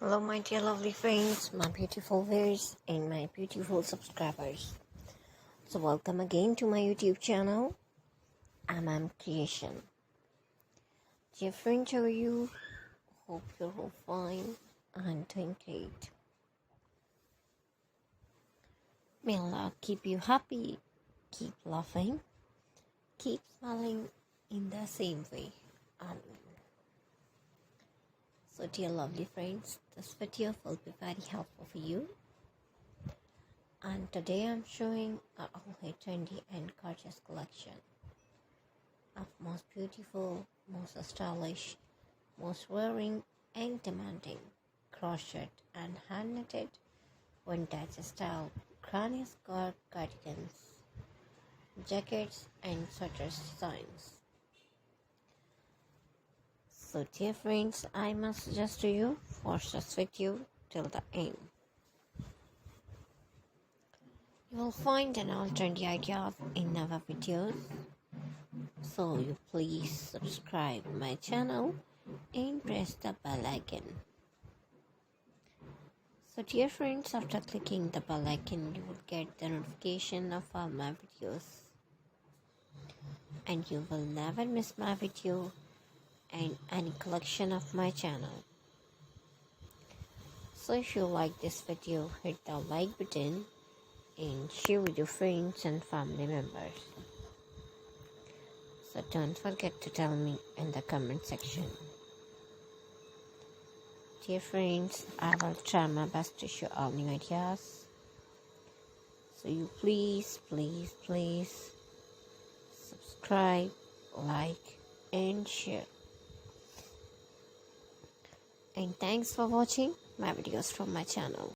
Hello, my dear lovely friends, my beautiful viewers, and my beautiful subscribers. So, welcome again to my YouTube channel. I'm Creation. Dear friends, how are you? Hope you're all fine and doing great. May Allah keep you happy, keep laughing, keep smiling in the same way. Amen. So, dear lovely friends, this video will be very helpful for you. And today I'm showing a all trendy and gorgeous collection of most beautiful, most stylish, most wearing and demanding crochet and hand knitted vintage style granny skirt cardigans, jackets and sweaters designs. So dear friends, I must suggest to you watch this video till the end. You will find an all trendy ideas in our videos. So you please subscribe my channel and press the bell icon. So dear friends, after clicking the bell icon, you will get the notification of all my videos. And you will never miss my video and any collection of my channel. So if you like this video, hit the like button and share with your friends and family members. So don't forget to tell me in the comment section. Dear friends, I will try my best to show all new ideas. So you please subscribe, like and share. And thanks for watching my videos from my channel.